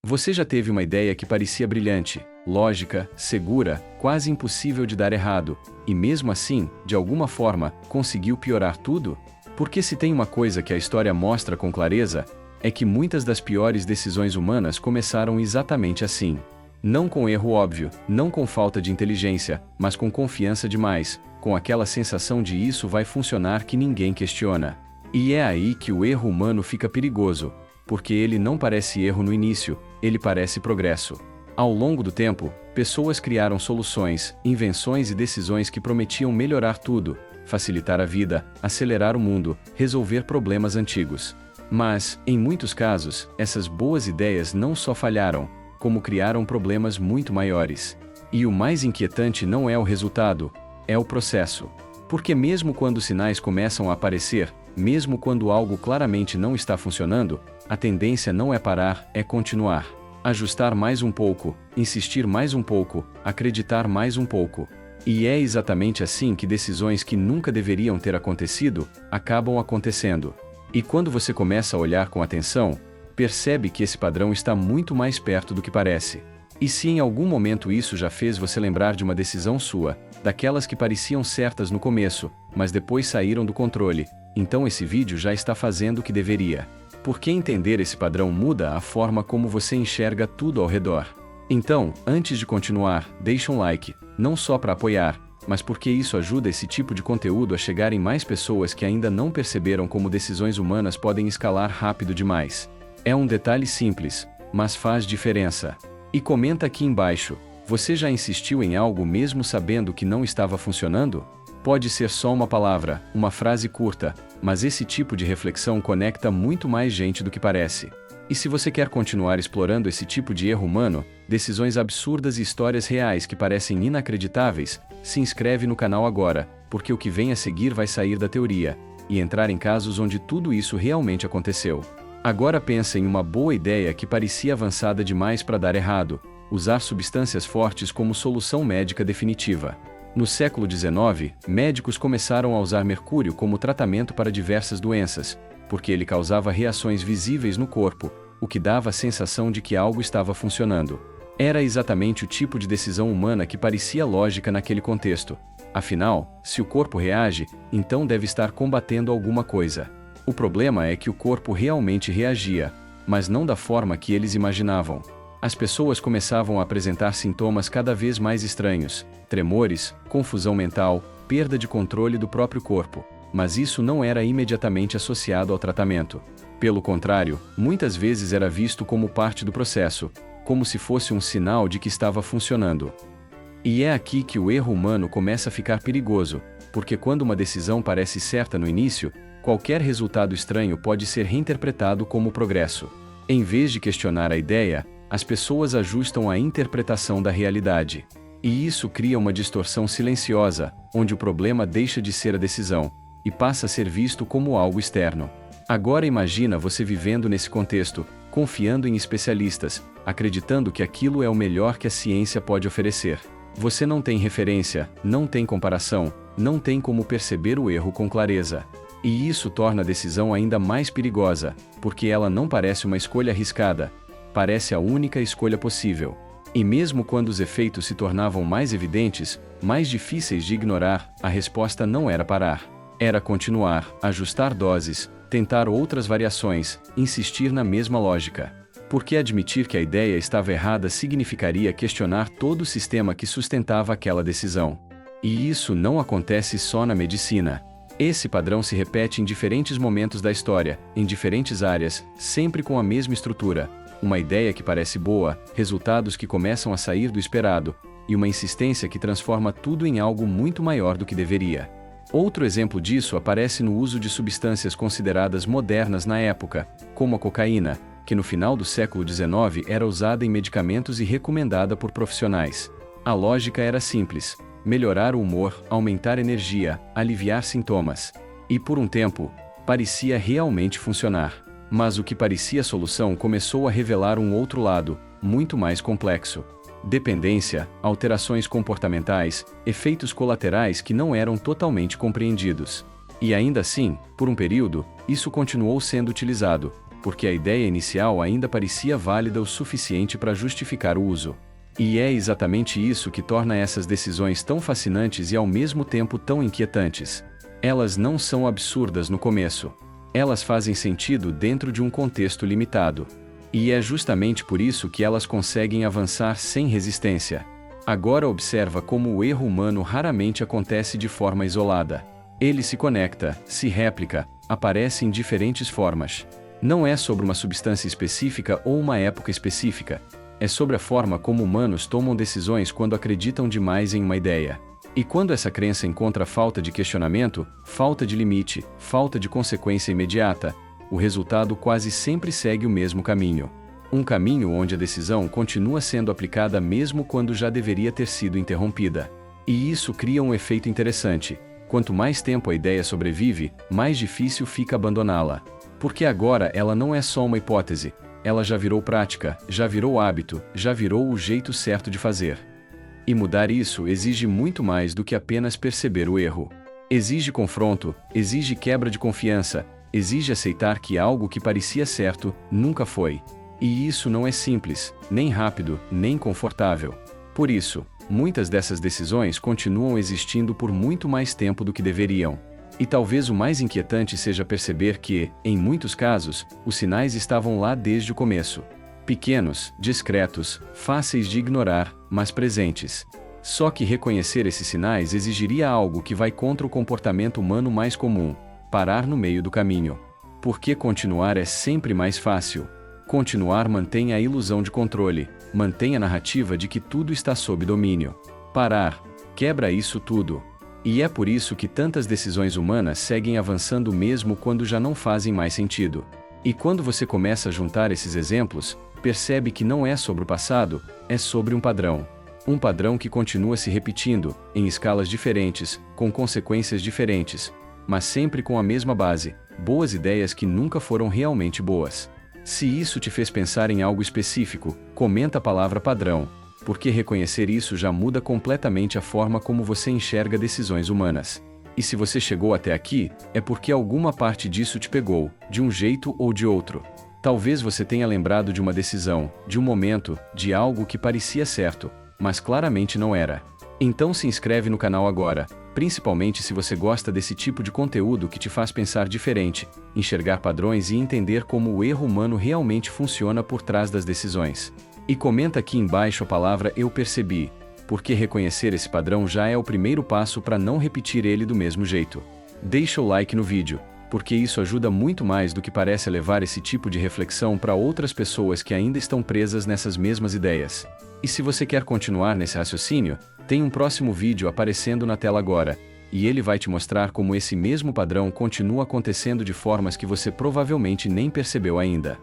Você já teve uma ideia que parecia brilhante, lógica, segura, quase impossível de dar errado, e mesmo assim, de alguma forma, conseguiu piorar tudo? Porque se tem uma coisa que a história mostra com clareza, é que muitas das piores decisões humanas começaram exatamente assim. Não com erro óbvio, não com falta de inteligência, mas com confiança demais, com aquela sensação de isso vai funcionar que ninguém questiona. E é aí que o erro humano fica perigoso, porque ele não parece erro no início, ele parece progresso. Ao longo do tempo, pessoas criaram soluções, invenções e decisões que prometiam melhorar tudo, facilitar a vida, acelerar o mundo, resolver problemas antigos. Mas, em muitos casos, essas boas ideias não só falharam, como criaram problemas muito maiores. E o mais inquietante não é o resultado, é o processo. Porque mesmo quando sinais começam a aparecer, mesmo quando algo claramente não está funcionando, a tendência não é parar, é continuar. Ajustar mais um pouco, insistir mais um pouco, acreditar mais um pouco. E é exatamente assim que decisões que nunca deveriam ter acontecido, acabam acontecendo. E quando você começa a olhar com atenção, percebe que esse padrão está muito mais perto do que parece. E se em algum momento isso já fez você lembrar de uma decisão sua, daquelas que pareciam certas no começo, mas depois saíram do controle, então esse vídeo já está fazendo o que deveria. Porque entender esse padrão muda a forma como você enxerga tudo ao redor. Então, antes de continuar, deixa um like, não só para apoiar, mas porque isso ajuda esse tipo de conteúdo a chegar em mais pessoas que ainda não perceberam como decisões humanas podem escalar rápido demais. É um detalhe simples, mas faz diferença. E comenta aqui embaixo, você já insistiu em algo mesmo sabendo que não estava funcionando? Pode ser só uma palavra, uma frase curta, mas esse tipo de reflexão conecta muito mais gente do que parece. E se você quer continuar explorando esse tipo de erro humano, decisões absurdas e histórias reais que parecem inacreditáveis, se inscreve no canal agora, porque o que vem a seguir vai sair da teoria e entrar em casos onde tudo isso realmente aconteceu. Agora pensa em uma boa ideia que parecia avançada demais para dar errado: usar substâncias fortes como solução médica definitiva. No século XIX, médicos começaram a usar mercúrio como tratamento para diversas doenças, porque ele causava reações visíveis no corpo, o que dava a sensação de que algo estava funcionando. Era exatamente o tipo de decisão humana que parecia lógica naquele contexto. Afinal, se o corpo reage, então deve estar combatendo alguma coisa. O problema é que o corpo realmente reagia, mas não da forma que eles imaginavam. As pessoas começavam a apresentar sintomas cada vez mais estranhos: tremores, confusão mental, perda de controle do próprio corpo. Mas isso não era imediatamente associado ao tratamento. Pelo contrário, muitas vezes era visto como parte do processo, como se fosse um sinal de que estava funcionando. E é aqui que o erro humano começa a ficar perigoso, porque quando uma decisão parece certa no início, qualquer resultado estranho pode ser reinterpretado como progresso. Em vez de questionar a ideia, as pessoas ajustam a interpretação da realidade. E isso cria uma distorção silenciosa, onde o problema deixa de ser a decisão e passa a ser visto como algo externo. Agora imagina você vivendo nesse contexto, confiando em especialistas, acreditando que aquilo é o melhor que a ciência pode oferecer. Você não tem referência, não tem comparação, não tem como perceber o erro com clareza. E isso torna a decisão ainda mais perigosa, porque ela não parece uma escolha arriscada, parece a única escolha possível. E mesmo quando os efeitos se tornavam mais evidentes, mais difíceis de ignorar, a resposta não era parar. Era continuar, ajustar doses, tentar outras variações, insistir na mesma lógica. Porque admitir que a ideia estava errada significaria questionar todo o sistema que sustentava aquela decisão. E isso não acontece só na medicina. Esse padrão se repete em diferentes momentos da história, em diferentes áreas, sempre com a mesma estrutura. Uma ideia que parece boa, resultados que começam a sair do esperado, e uma insistência que transforma tudo em algo muito maior do que deveria. Outro exemplo disso aparece no uso de substâncias consideradas modernas na época, como a cocaína, que no final do século XIX era usada em medicamentos e recomendada por profissionais. A lógica era simples: melhorar o humor, aumentar energia, aliviar sintomas. E por um tempo, parecia realmente funcionar. Mas o que parecia solução começou a revelar um outro lado, muito mais complexo. Dependência, alterações comportamentais, efeitos colaterais que não eram totalmente compreendidos. E ainda assim, por um período, isso continuou sendo utilizado, porque a ideia inicial ainda parecia válida o suficiente para justificar o uso. E é exatamente isso que torna essas decisões tão fascinantes e ao mesmo tempo tão inquietantes. Elas não são absurdas no começo. Elas fazem sentido dentro de um contexto limitado. E é justamente por isso que elas conseguem avançar sem resistência. Agora observa como o erro humano raramente acontece de forma isolada. Ele se conecta, se réplica, aparece em diferentes formas. Não é sobre uma substância específica ou uma época específica. É sobre a forma como humanos tomam decisões quando acreditam demais em uma ideia. E quando essa crença encontra falta de questionamento, falta de limite, falta de consequência imediata, o resultado quase sempre segue o mesmo caminho. Um caminho onde a decisão continua sendo aplicada mesmo quando já deveria ter sido interrompida. E isso cria um efeito interessante. Quanto mais tempo a ideia sobrevive, mais difícil fica abandoná-la. Porque agora ela não é só uma hipótese, ela já virou prática, já virou hábito, já virou o jeito certo de fazer. E mudar isso exige muito mais do que apenas perceber o erro. Exige confronto, exige quebra de confiança, exige aceitar que algo que parecia certo, nunca foi. E isso não é simples, nem rápido, nem confortável. Por isso, muitas dessas decisões continuam existindo por muito mais tempo do que deveriam. E talvez o mais inquietante seja perceber que, em muitos casos, os sinais estavam lá desde o começo. Pequenos, discretos, fáceis de ignorar, mas presentes. Só que reconhecer esses sinais exigiria algo que vai contra o comportamento humano mais comum: parar no meio do caminho. Porque continuar é sempre mais fácil. Continuar mantém a ilusão de controle, mantém a narrativa de que tudo está sob domínio. Parar quebra isso tudo. E é por isso que tantas decisões humanas seguem avançando mesmo quando já não fazem mais sentido. E quando você começa a juntar esses exemplos, percebe que não é sobre o passado, é sobre um padrão. Um padrão que continua se repetindo, em escalas diferentes, com consequências diferentes, mas sempre com a mesma base: boas ideias que nunca foram realmente boas. Se isso te fez pensar em algo específico, comenta a palavra padrão, porque reconhecer isso já muda completamente a forma como você enxerga decisões humanas. E se você chegou até aqui, é porque alguma parte disso te pegou, de um jeito ou de outro. Talvez você tenha lembrado de uma decisão, de um momento, de algo que parecia certo, mas claramente não era. Então se inscreve no canal agora, principalmente se você gosta desse tipo de conteúdo que te faz pensar diferente, enxergar padrões e entender como o erro humano realmente funciona por trás das decisões. E comenta aqui embaixo a palavra "eu percebi", porque reconhecer esse padrão já é o primeiro passo para não repetir ele do mesmo jeito. Deixa o like no vídeo, porque isso ajuda muito mais do que parece a levar esse tipo de reflexão para outras pessoas que ainda estão presas nessas mesmas ideias. E se você quer continuar nesse raciocínio, tem um próximo vídeo aparecendo na tela agora, e ele vai te mostrar como esse mesmo padrão continua acontecendo de formas que você provavelmente nem percebeu ainda.